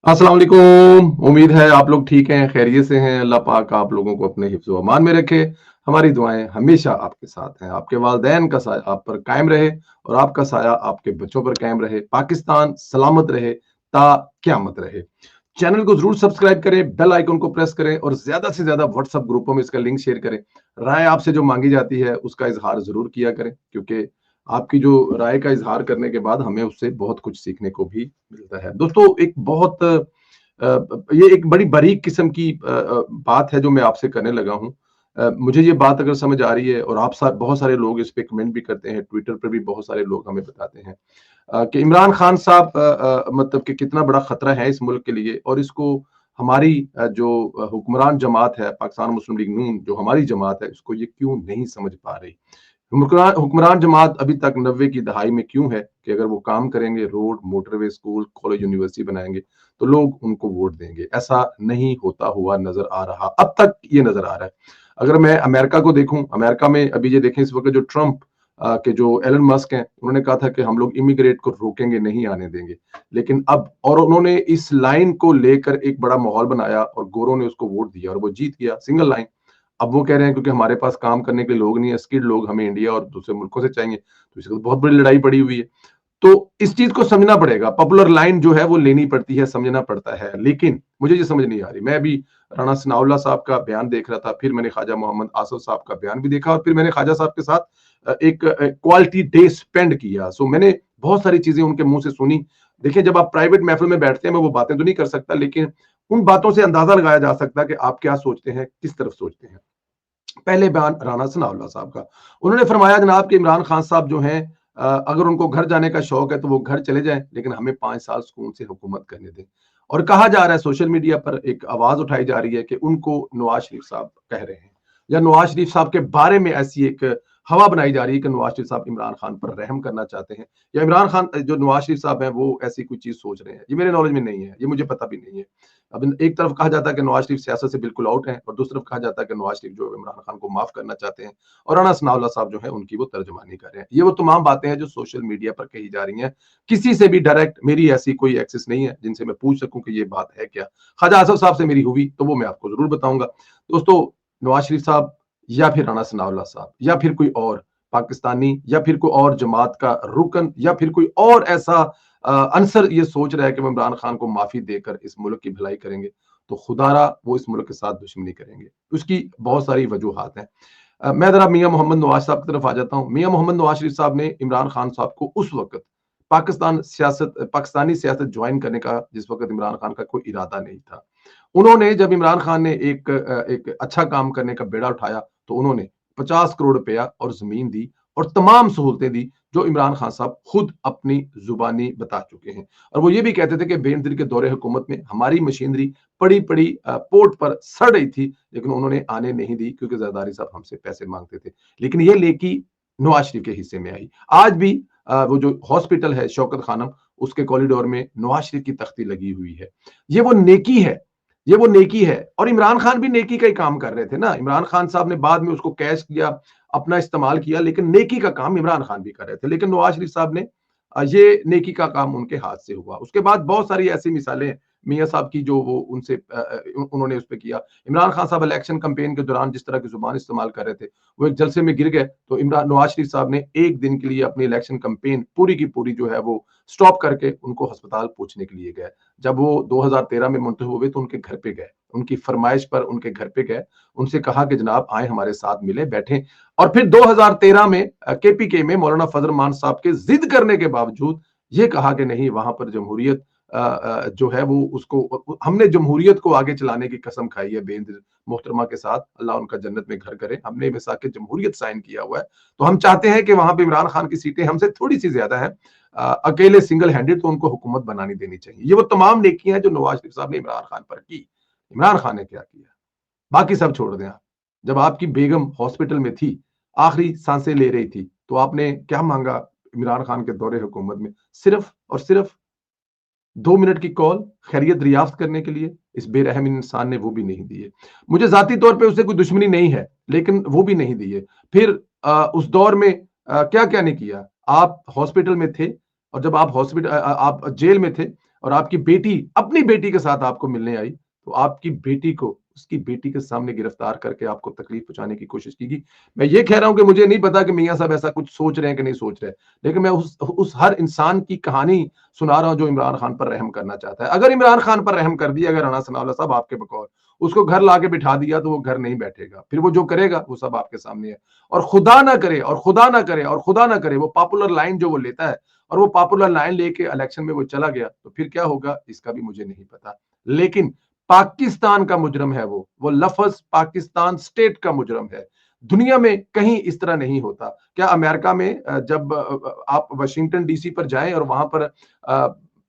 अस्सलाम वालेकुम। उम्मीद है आप लोग ठीक हैं, खैरियत से हैं। अल्लाह पाक आप लोगों को अपने हिफ्ज़ व अमान में रखे। हमारी दुआएं हमेशा आपके साथ हैं। आपके वालिदैन का साया आप पर कायम रहे और आपका साया आपके बच्चों पर कायम रहे। पाकिस्तान सलामत रहे, ता क़यामत रहे। चैनल को जरूर सब्सक्राइब करें, बेल आइकन को प्रेस करें और ज्यादा से ज्यादा व्हाट्सएप ग्रुपों में इसका लिंक शेयर करें। राय आपसे जो मांगी जाती है उसका इजहार जरूर किया करें, क्योंकि आपकी जो राय का इजहार करने के बाद हमें उससे बहुत कुछ सीखने को भी मिलता है। दोस्तों, एक बहुत ये एक बड़ी बारीक किस्म की बात है जो मैं आपसे करने लगा हूँ। मुझे ये बात अगर समझ आ रही है और बहुत सारे लोग इस पे कमेंट भी करते हैं, ट्विटर पर भी बहुत सारे लोग हमें बताते हैं कि इमरान खान साहब मतलब कि कितना बड़ा खतरा है इस मुल्क के लिए, और इसको हमारी जो हुक्मरान जमात है, पाकिस्तान मुस्लिम लीग नून जो हमारी जमात है, इसको ये क्यों नहीं समझ पा रही। हुक्मरान जमात अभी तक 90 की दहाई में क्यों है कि अगर वो काम करेंगे, road, motorway, school, college, university बनाएंगे, तो लोग उनको वोट देंगे। ऐसा नहीं होता हुआ नजर आ रहा, अब तक ये नजर आ रहा है। अगर मैं अमेरिका को देखूं, अमेरिका में अभी ये देखें, इस वक्त जो ट्रंप के जो एलन मस्क हैं, उन्होंने कहा था कि हम लोग इमिग्रेट को रोकेंगे, नहीं आने देंगे। लेकिन अब और उन्होंने इस लाइन को लेकर एक बड़ा माहौल बनाया और गोरों ने उसको वोट दिया और वो जीत गया, सिंगल लाइन। अब वो कह रहे हैं क्योंकि हमारे पास काम करने के लिए लोग नहीं है, स्किल्ड लोग हमें इंडिया और दूसरे मुल्कों से चाहिए, तो इसकी तो बहुत बड़ी लड़ाई पड़ी हुई है। तो इस चीज को समझना पड़ेगा, पॉपुलर लाइन जो है वो लेनी पड़ती है, समझना पड़ता है। लेकिन मुझे ये समझ नहीं आ रही। मैं अभी राणा सनाउल्लाह साहब का बयान देख रहा था, फिर मैंने ख्वाजा मोहम्मद आसफ साहब का बयान भी देखा और फिर मैंने ख्वाजा साहब के साथ एक क्वालिटी डे स्पेंड किया। सो मैंने बहुत सारी चीजें उनके मुंह से सुनी। देखिए, जब आप प्राइवेट महफिल में बैठते हैं, मैं वो बातें तो नहीं कर सकता, लेकिन उन बातों से अंदाजा लगाया जा सकता है कि आप क्या सोचते हैं, किस तरफ सोचते हैं। पहले बयान राणा सनाउल्लाह साहब का, उन्होंने फरमाया जनाब कि इमरान खान साहब जो हैं, अगर उनको घर जाने का शौक है तो वो घर चले जाएं, लेकिन हमें 5 साल सुकून से हुकूमत करने दें। और कहा जा रहा है, सोशल मीडिया पर एक आवाज उठाई जा रही है कि उनको नवाज शरीफ साहब कह रहे हैं, या नवाज शरीफ साहब के बारे में ऐसी एक हवा बनाई जा रही है कि नवाज शरीफ साहब इमरान खान पर रहम करना चाहते हैं, या इमरान खान जो नवाज शरीफ साहब हैं वो ऐसी कोई चीज सोच रहे हैं। ये मेरे नॉलेज में नहीं है, ये मुझे पता भी नहीं है। अब एक तरफ कहा जाता है कि नवाज शरीफ सियासत से बिल्कुल आउट हैं, और दूसरी तरफ कहा जाता है कि नवाज शरीफ जो इमरान खान को माफ करना चाहते हैं, और राणा सनाउल्लाह साहब जो है उनकी वो तर्जुमानी कर रहे हैं। ये वो तमाम बातें हैं जो सोशल मीडिया पर कही जा रही हैं। किसी से भी डायरेक्ट मेरी ऐसी कोई एक्सेस नहीं है जिनसे मैं पूछ सकूं कि ये बात है क्या। ख्वाजा आसफ साहब से मेरी हुई तो वो मैं आपको जरूर बताऊंगा। दोस्तों, नवाज शरीफ साहब या फिर राणा सनाउल्लाह साहब या फिर कोई और पाकिस्तानी या फिर कोई और जमात का रुकन या फिर कोई और ऐसा अंसर ये सोच रहा है कि वो इमरान खान को माफी देकर इस मुल्क की भलाई करेंगे, तो खुदारा वो इस मुल्क के साथ दुश्मनी करेंगे। उसकी बहुत सारी वजूहात हैं। मैं जरा मियां मोहम्मद नवाज साहब की तरफ आ जाता हूं। मियां मोहम्मद नवाज शरीफ साहब ने इमरान खान साहब को उस वक्त पाकिस्तानी सियासत ज्वाइन करने का, जिस वक्त इमरान खान का कोई इरादा नहीं था, उन्होंने जब इमरान खान ने एक अच्छा काम करने का बेड़ा उठाया, तो उन्होंने 50 करोड़ रुपया और जमीन दी और तमाम सहूलतें दी जो इमरान खान साहब खुद अपनी जुबानी बता चुके हैं। और वो ये भी कहते थे कि बेनजीर के दौरे हुकूमत में हमारी मशीनरी पड़ी पड़ी पोर्ट पर सड़ रही थी, लेकिन उन्होंने आने नहीं दी क्योंकि जरदारी साहब हमसे पैसे मांगते थे। लेकिन ये लेकी नवाज शरीफ के हिस्से में आई। आज भी वो जो हॉस्पिटल है शौकत खानम, उसके कॉरिडोर में नवाज शरीफ की तख्ती लगी हुई है। ये वो नेकी है, ये वो नेकी है। और इमरान खान भी नेकी का ही काम कर रहे थे ना। इमरान खान साहब ने बाद में उसको कैश किया, अपना इस्तेमाल किया, लेकिन नेकी का काम इमरान खान भी कर रहे थे। लेकिन नवाज शरीफ साहब ने ये नेकी का काम उनके हाथ से हुआ। उसके बाद बहुत सारी ऐसी मिसालें हैं मियां साहब की जो वो उनसे उन्होंने उस पर किया। इमरान खान साहब इलेक्शन कैंपेन के दौरान जिस तरह की जुबान इस्तेमाल कर रहे थे, वो एक जलसे में गिर गए, तो इमरान नवाज शरीफ साहब ने एक दिन के लिए अपनी इलेक्शन कैंपेन पूरी की पूरी जो है वो स्टॉप करके उनको अस्पताल पहुंचने के लिए गए। जब वो 2013 में मुंतखब हुए तो उनके घर पे गए, उनकी फरमाइश पर उनके घर पे गए, उनसे कहा कि जनाब आए हमारे साथ मिले बैठे। और फिर 2013 में केपीके में मौलाना फजल मान साहब के जिद करने के बावजूद ये कहा कि नहीं, वहां पर जमहूरियत जो है वो उसको हमने जमहूरियत को आगे चलाने की कसम खाई है बेनजीर मोहतरमा के साथ, अल्लाह उनका जन्नत में घर करे। हमने मिसाक जमहूरियत साइन किया हुआ है, तो हम चाहते हैं कि वहां पे इमरान खान की सीटें हमसे थोड़ी सी ज्यादा है, अकेले सिंगल हैंडेड, तो उनको हुकूमत बनानी देनी चाहिए। ये वो तमाम नेकियां हैं जो नवाज शरीफ साहब ने इमरान खान पर की। इमरान खान ने क्या किया, बाकी सब छोड़ दें आप। जब आपकी बेगम हॉस्पिटल में थी, आखिरी सांसें ले रही थी, तो आपने क्या मांगा इमरान खान के दौरे हुकूमत में? सिर्फ और सिर्फ 2 मिनट की कॉल खैरियत दरियाफ्त करने के लिए। इस बेरहम इंसान ने वो भी नहीं दी है। मुझे जाती तौर पे उससे कोई दुश्मनी नहीं है, लेकिन वो भी नहीं दी है। फिर उस दौर में क्या क्या नहीं किया। आप हॉस्पिटल में थे, और जब आप आप जेल में थे اور آپ کی بیٹی اپنی بیٹی کے ساتھ آپ کو ملنے آئی تو آپ کی بیٹی کو اس کی بیٹی کے سامنے گرفتار کر کے آپ کو تکلیف پہنچانے کی کوشش کی گئی. میں یہ کہہ رہا ہوں کہ مجھے نہیں پتا کہ میاں صاحب ایسا کچھ سوچ رہے ہیں کہ نہیں سوچ رہے, لیکن میں اس ہر انسان کی کہانی سنا رہا ہوں جو عمران خان پر رحم کرنا چاہتا ہے. اگر عمران خان پر رحم کر دیا, اگر رانا ثناء اللہ صاحب آپ کے بقول اس کو گھر لا کے بٹھا دیا تو وہ گھر نہیں بیٹھے گا, پھر وہ جو کرے گا وہ سب آپ کے سامنے ہے. اور خدا نہ کرے اور خدا نہ کرے اور خدا نہ کرے وہ پاپولر لائن جو وہ لیتا ہے اور وہ پاپولر لائن لے کے الیکشن میں وہ چلا گیا تو پھر کیا ہوگا اس کا بھی مجھے نہیں پتا. لیکن پاکستان کا مجرم ہے وہ لفظ پاکستان سٹیٹ کا مجرم ہے. دنیا میں کہیں اس طرح نہیں ہوتا. کیا امریکہ میں جب آپ واشنگٹن ڈی سی پر جائیں اور وہاں پر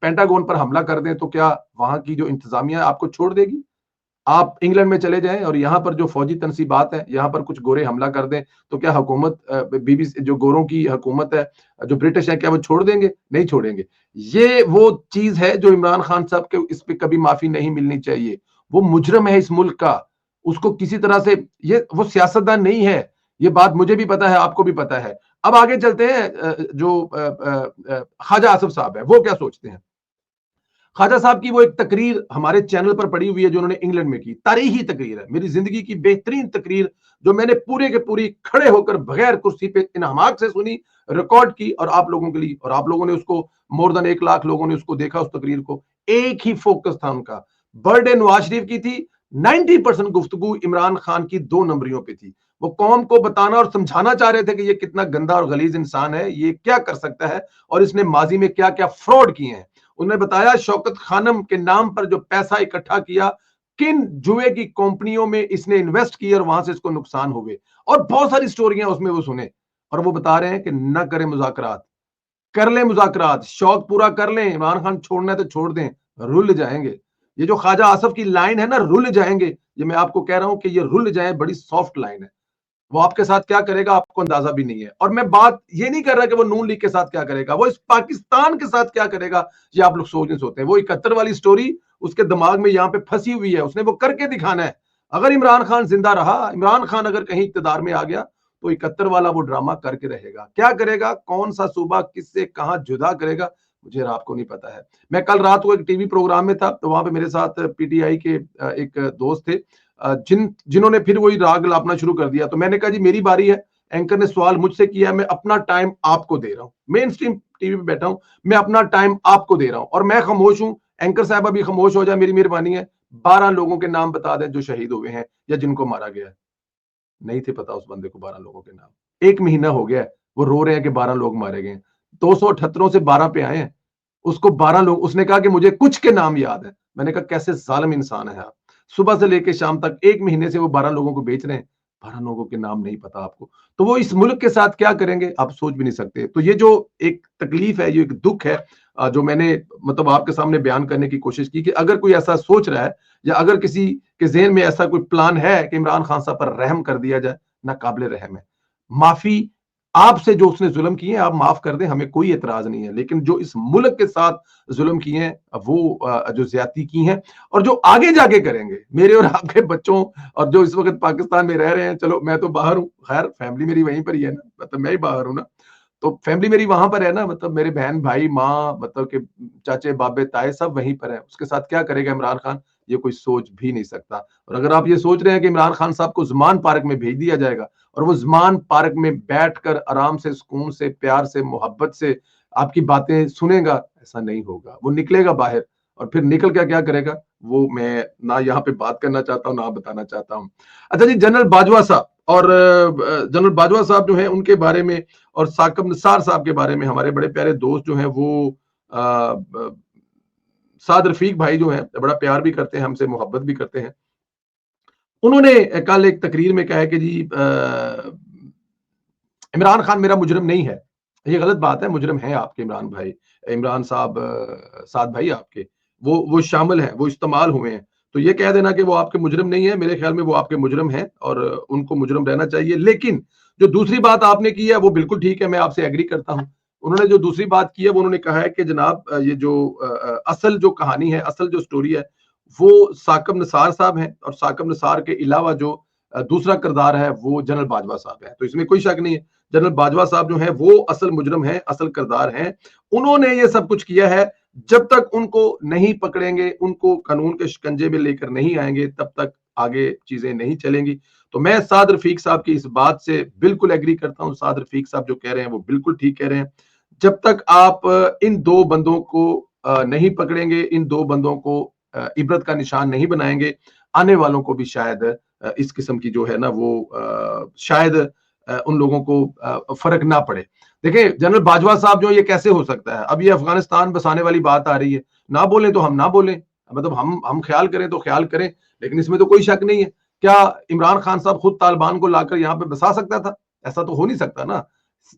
پینٹاگون پر حملہ کر دیں تو کیا وہاں کی جو انتظامیہ آپ کو چھوڑ دے گی؟ آپ انگلینڈ میں چلے جائیں اور یہاں پر جو فوجی تنصیبات ہیں یہاں پر کچھ گورے حملہ کر دیں تو کیا حکومت بی بی جو گوروں کی حکومت ہے جو برٹش ہے کیا وہ چھوڑ دیں گے؟ نہیں چھوڑیں گے. یہ وہ چیز ہے جو عمران خان صاحب کے اس پہ کبھی معافی نہیں ملنی چاہیے. وہ مجرم ہے اس ملک کا, اس کو کسی طرح سے وہ سیاستدان نہیں ہے, یہ بات مجھے بھی پتا ہے آپ کو بھی پتا ہے. اب آگے چلتے ہیں, جو خواجہ آصف صاحب ہے وہ کیا سوچتے ہیں. خواجہ صاحب کی وہ ایک تقریر ہمارے چینل پر پڑی ہوئی ہے جو انہوں نے انگلینڈ میں کی, تاریخی تقریر ہے, میری زندگی کی بہترین تقریر جو میں نے پورے کے پوری کھڑے ہو کر بغیر کرسی پہ انہماک سے سنی, ریکارڈ کی اور آپ لوگوں کے لیے, اور آپ لوگوں نے اس کو مور دن 1 لاکھ لوگوں نے اس کو دیکھا. اس تقریر کو ایک ہی فوکس تھا ان کا, برتھ ڈے نواز شریف کی تھی. 90% گفتگو عمران خان کی 2 نمبریوں پہ تھی. وہ قوم کو بتانا اور سمجھانا چاہ رہے تھے کہ یہ کتنا گندا اور غلیظ انسان ہے, یہ کیا کر سکتا ہے اور اس نے ماضی میں کیا کیا فراڈ کیے ہیں. انہوں نے بتایا شوکت خانم کے نام پر جو پیسہ اکٹھا کیا, کن جوئے کی کمپنیوں میں اس نے انویسٹ کیا اور وہاں سے اس کو نقصان ہوئے, اور بہت ساری سٹوریاں اس میں وہ سنے. اور وہ بتا رہے ہیں کہ نہ کریں مذاکرات, کر لیں مذاکرات, شوق پورا کر لیں, عمران خان چھوڑنا ہے تو چھوڑ دیں, رل جائیں گے. یہ جو خواجہ آصف کی لائن ہے نا, رل جائیں گے, یہ میں آپ کو کہہ رہا ہوں کہ یہ رل جائیں بڑی سافٹ لائن ہے. وہ آپ کے ساتھ کیا کرے گا آپ کو اندازہ بھی نہیں ہے. اور میں بات یہ نہیں کر رہا کہ وہ نون لیگ کے ساتھ کیا کرے گا, وہ اس پاکستان کے ساتھ کیا کرے گا یہ آپ لوگ سوچ نہیں سوتے ہیں. وہ 71 والی سٹوری اس کے دماغ میں یہاں پہ پھنسی ہوئی ہے, اس نے وہ کر کے دکھانا ہے. اگر عمران خان زندہ رہا, عمران خان اگر کہیں اقتدار میں آ گیا تو 71 والا وہ ڈرامہ کر کے رہے گا. کیا کرے گا, کون سا صوبہ کس سے کہاں جدا کرے گا, مجھے آپ کو نہیں پتا ہے. میں کل رات کو ایک ٹی وی پروگرام میں تھا تو وہاں پہ میرے ساتھ پی ٹی آئی کے ایک دوست تھے جنہوں نے پھر وہی راگ لاپنا شروع کر دیا. تو میں نے کہا جی میری باری ہے, اینکر نے سوال مجھ سے کیا, میں اپنا ٹائم آپ کو دے رہا ہوں, مین سٹریم ٹی وی پہ بیٹھا ہوں, میں اپنا ٹائم آپ کو دے رہا ہوں اور میں خاموش ہوں. اینکر صاحب ابھی خاموش ہو جائے, میری مہربانی ہے. 12 لوگوں کے نام بتا دیں جو شہید ہوئے ہیں یا جن کو مارا گیا ہے. نہیں تھے پتا اس بندے کو 12 لوگوں کے نام. 1 مہینہ ہو گیا ہے وہ رو رہے ہیں کہ 12 لوگ مارے گئے ہیں. 278 سے 12 پہ آئے ہیں, اس کو 12 لوگ, اس نے کہا کہ مجھے کچھ کے نام یاد ہے. میں نے کہا کیسے ظالم انسان ہے آپ, صبح سے لے کے شام تک 1 مہینے سے وہ 12 لوگوں کو بیچ رہے ہیں, 12 لوگوں کے نام نہیں پتا آپ کو. تو وہ اس ملک کے ساتھ کیا کریں گے آپ سوچ بھی نہیں سکتے. تو یہ جو ایک تکلیف ہے, یہ ایک دکھ ہے جو میں نے مطلب آپ کے سامنے بیان کرنے کی کوشش کی کہ اگر کوئی ایسا سوچ رہا ہے یا اگر کسی کے ذہن میں ایسا کوئی پلان ہے کہ عمران خان صاحب پر رحم کر دیا جائے, ناقابل رحم ہے. معافی آپ سے جو اس نے ظلم کیے ہیں آپ معاف کر دیں, ہمیں کوئی اعتراض نہیں ہے. لیکن جو اس ملک کے ساتھ ظلم کیے ہیں, وہ جو زیادتی کی ہیں اور جو آگے جا کے کریں گے میرے اور آپ کے بچوں, اور جو اس وقت پاکستان میں رہ رہے ہیں, چلو میں تو باہر ہوں, خیر فیملی میری وہیں پر ہی ہے نا, مطلب میں ہی باہر ہوں نا, تو فیملی میری وہاں پر ہے نا, مطلب میرے بہن بھائی ماں, مطلب کہ چاچے بابے تائے سب وہیں پر ہیں. اس کے ساتھ کیا کرے گا عمران خان, یہ کوئی سوچ بھی نہیں سکتا. اور اگر آپ یہ سوچ رہے ہیں کہ عمران خان صاحب کو زمان پارک میں بھیج دیا جائے گا اور وہ زمان پارک میں بیٹھ کر آرام سے, سکون سے, پیار سے, محبت سے آپ کی باتیں سنے گا, ایسا نہیں ہوگا. وہ نکلے گا باہر اور پھر نکل کے کیا کرے گا وہ میں نہ یہاں پہ بات کرنا چاہتا ہوں نہ بتانا چاہتا ہوں. اچھا جی, جنرل باجوہ صاحب اور جنرل باجوہ صاحب جو ہیں ان کے بارے میں اور ثاقب نثار صاحب کے بارے میں ہمارے بڑے پیارے دوست جو ہیں وہ سعد رفیق بھائی جو ہیں بڑا پیار بھی کرتے ہیں ہم سے, محبت بھی کرتے ہیں. انہوں نے کل ایک تقریر میں کہا کہ جی عمران خان میرا مجرم نہیں ہے. یہ غلط بات ہے, مجرم ہیں آپ کے عمران بھائی, عمران صاحب, سعد بھائی آپ کے, وہ شامل ہیں, وہ استعمال ہوئے ہیں. تو یہ کہہ دینا کہ وہ آپ کے مجرم نہیں ہے, میرے خیال میں وہ آپ کے مجرم ہیں اور ان کو مجرم رہنا چاہیے. لیکن جو دوسری بات آپ نے کی ہے وہ بالکل ٹھیک ہے, میں آپ سے ایگری کرتا ہوں. انہوں نے جو دوسری بات کی ہے وہ انہوں نے کہا ہے کہ جناب یہ جو اصل جو کہانی ہے, اصل جو سٹوری ہے وہ ثاقب نثار صاحب ہیں, اور ثاقب نثار کے علاوہ جو دوسرا کردار ہے وہ جنرل باجوہ صاحب ہے. تو اس میں کوئی شک نہیں ہے, جنرل باجوہ صاحب جو ہیں وہ اصل مجرم ہیں, اصل کردار ہیں. انہوں نے یہ سب کچھ کیا ہے जब तक उनको नहीं पकड़ेंगे, उनको कानून के शिकंजे में लेकर नहीं आएंगे, तब तक आगे चीजें नहीं चलेंगी। तो मैं साद रफीक साहब की इस बात से बिल्कुल एग्री करता हूं। साद रफीक साहब जो कह रहे हैं वो बिल्कुल ठीक कह रहे हैं। जब तक आप इन दो बंदों को नहीं पकड़ेंगे, इन दो बंदों को इबरत का निशान नहीं बनाएंगे, आने वालों को भी शायद इस किस्म की जो है ना वो शायद उन लोगों को फर्क ना पड़े। देखिए जनरल बाजवा साहब जो, ये कैसे हो सकता है? अब ये अफगानिस्तान बसाने वाली बात आ रही है, ना बोले तो हम ना बोलें, मतलब हम ख्याल करें तो ख्याल करें, लेकिन इसमें तो कोई शक नहीं है। क्या इमरान खान साहब खुद तालिबान को लाकर यहाँ पे बसा सकता था? ऐसा तो हो नहीं सकता ना।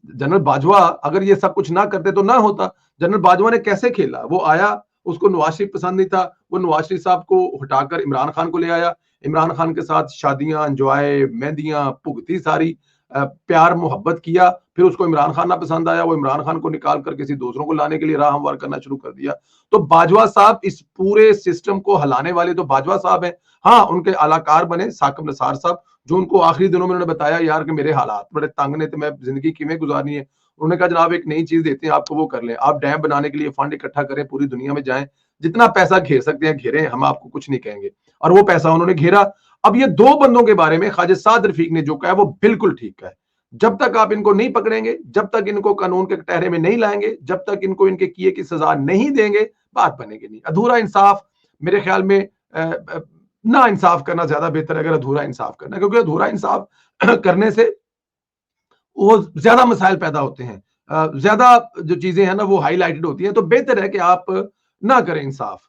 जनरल बाजवा अगर ये सब कुछ ना करते तो ना होता। जनरल बाजवा ने कैसे खेला? वो आया, उसको नवाज शरीफ पसंद नहीं था, वो नवाज शरीफ साहब को हटाकर इमरान खान को ले आया, इमरान खान के साथ शादियां, एंजॉय, मेहंदियां भुगती सारी, प्यार मोहब्बत किया, फिर उसको इमरान खान ना पसंद आया, वो इमरान खान को निकाल कर किसी दूसरों को लाने के लिए राह हमवार करना शुरू कर दिया। तो बाजवा साहब इस पूरे सिस्टम को हिलाने वाले तो बाजवा साहब हैं। हाँ, उनके आलाकार बने साकिब निसार साहब, जो उनको आखिरी दिनों में उन्होंने बताया यार कि मेरे हालात बड़े तंग ने, तो मैं जिंदगी किवें गुजारनी है। उन्होंने कहा जनाब एक नई चीज देते हैं आपको, वो कर लें, आप डैम बनाने के लिए फंड इकट्ठा करें, पूरी दुनिया में जाएं, जितना पैसा घेर सकते हैं घेरें, हम आपको कुछ नहीं कहेंगे। और वो पैसा उन्होंने घेरा। अब ये दो बंदों के बारे में ख्वाजा साद रफीक ने जो कहा वो बिल्कुल ठीक है। जब तक आप इनको नहीं पकड़ेंगे, जब तक इनको कानून के कटहरे में नहीं लाएंगे, जब तक इनको इनके किए की सजा नहीं देंगे, बात बनेगी नहीं। अधूरा इंसाफ मेरे ख्याल में ना इंसाफ करना ज्यादा बेहतर है, अगर अधूरा इंसाफ करना, क्योंकि अधूरा इंसाफ करने से वो ज्यादा मसाइल पैदा होते हैं, ज्यादा जो चीजें हैं ना वो हाईलाइटेड होती हैं। तो बेहतर है कि आप ना करें इंसाफ।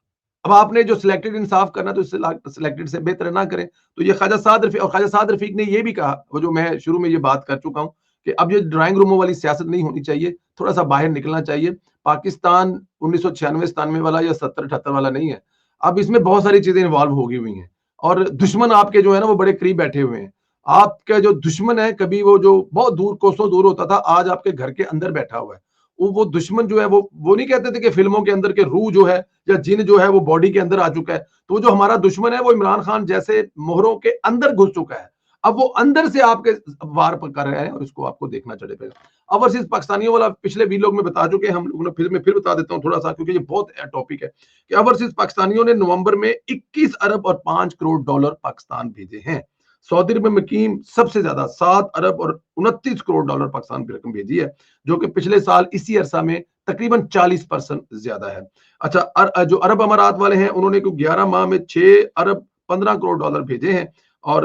अब आपने जो सिलेक्टेड इंसाफ करना तो सिलेक्टेड से बेहतर ना करें। तो ये ख्वाजा साद रफीक, और ख्वाजा साद रफीक ने ये भी कहा, वो जो मैं शुरू में ये बात कर चुका हूं, कि अब ये ड्राइंग रूमों वाली सियासत नहीं होनी चाहिए, थोड़ा सा बाहर निकलना चाहिए। पाकिस्तान 1996-97 वाला या 70-78 वाला नहीं है। अब इसमें बहुत सारी चीजें इन्वॉल्व होगी हुई हैं, और दुश्मन आपके जो है ना वो बड़े करीब बैठे हुए हैं। आपका जो दुश्मन है, कभी वो जो बहुत दूर कोसों दूर होता था, आज आपके घर के अंदर बैठा हुआ है। वो दुश्मन जो है वो नहीं कहते थे कि फिल्मों के अंदर के रूह जो है या जिन जो है वो बॉडी के अंदर आ चुका है। तो वो जो हमारा दुश्मन है वो इमरान खान जैसे मोहरों के अंदर घुस चुका है। अब वो अंदर से आपके वार कर रहे हैं, और इसको आपको देखना चलेगा। ओवरसीज पाकिस्तानियों वाला पिछले वीडियो में बता चुके हैं हम लोगों ने, फिर बता देता हूँ थोड़ा सा, क्योंकि ये बहुत टॉपिक है कि ओवरसीज पाकिस्तानियों ने नवंबर में 21 अरब और 5 करोड़ डॉलर पाकिस्तान भेजे हैं। सऊदी अरब में मकीम सबसे ज्यादा 7 अरब और 29 करोड़ डॉलर पाकिस्तान की रकम भेजी है, जो कि पिछले साल इसी अरसा में तकरीबन 40% ज्यादा है। अच्छा, जो अरब अमारात वाले हैं उन्होंने 11 माह में 6 अरब 15 करोड़ डॉलर भेजे हैं, और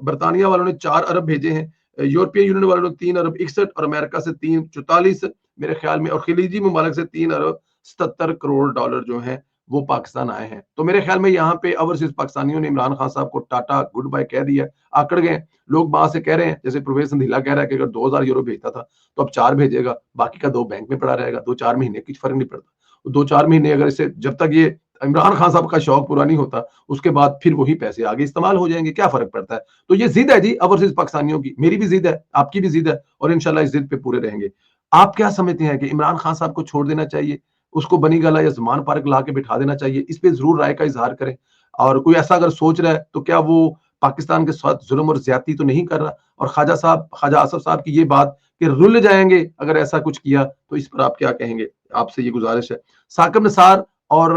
बरतानिया वालों ने 4 अरब भेजे हैं, यूरोपियन यूनियन वालों ने 3 अरब 61, और अमेरिका से 344 मेरे ख्याल में, और खिलीजी ममालिक से 3 अरब 77 करोड़ डॉलर जो है वो पाकिस्तान आए हैं। तो मेरे ख्याल में यहाँ पे ओवरसीज पाकिस्तानियों ने इमरान खान साहब को टाटा गुड बाय कह दिया, आकड़ गए। लोग वहां से कह रहे हैं, जैसे प्रवेश संधीला कह रहा है कि अगर 2000 यूरो भेजता था तो अब 4 भेजेगा, बाकी का 2 बैंक में पड़ा रहेगा, 2-4 महीने कुछ फर्क नहीं पड़ता। 2-4 महीने अगर इसे, जब तक ये इमरान खान साहब का शौक पूरा नहीं होता, उसके बाद फिर वही पैसे आगे इस्तेमाल हो जाएंगे, क्या फर्क पड़ता है। तो ये जिद है जी ओवरसीज पाकिस्तानियों की, मेरी भी जिद है, आपकी भी जिद है, और इंशाल्लाह इस जिद पे पूरे रहेंगे। आप क्या समझते हैं कि इमरान खान साहब को छोड़ देना चाहिए, उसको बनी गला या जमान पार्क ला के बिठा देना चाहिए? इस पे जरूर राय का इजहार करें। और कोई ऐसा अगर सोच रहा है तो क्या वो पाकिस्तान के साथ जुल्म और ज्यादती तो नहीं कर रहा? और ख्वाजा आसफ साहब की ये बात कि रुल जाएंगे अगर ऐसा कुछ किया, तो इस पर आप क्या कहेंगे? आपसे ये गुजारिश है। साकिब निसार और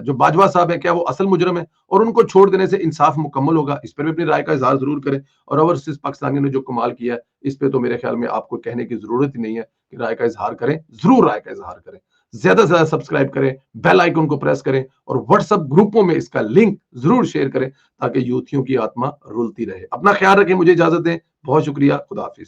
जो बाजवा साहब है, क्या वो असल मुजरम है और उनको छोड़ देने से इंसाफ मुकम्मल होगा? इस पर भी अपनी राय का इजहार जरूर करें। और ओवरसीज पाकिस्तानियों ने जो कमाल किया है, इस पे तो मेरे ख्याल में आपको कहने की जरूरत ही नहीं है कि राय का इजहार करें, जरूर राय का इजहार करें। ज्यादा से ज्यादा सब्सक्राइब करें, बेल आइकन को प्रेस करें, और व्हाट्सएप ग्रुपों में इसका लिंक जरूर शेयर करें, ताकि यूथियों की आत्मा रुलती रहे। अपना ख्याल रखें, मुझे इजाजत दें, बहुत शुक्रिया, खुदा हाफिज।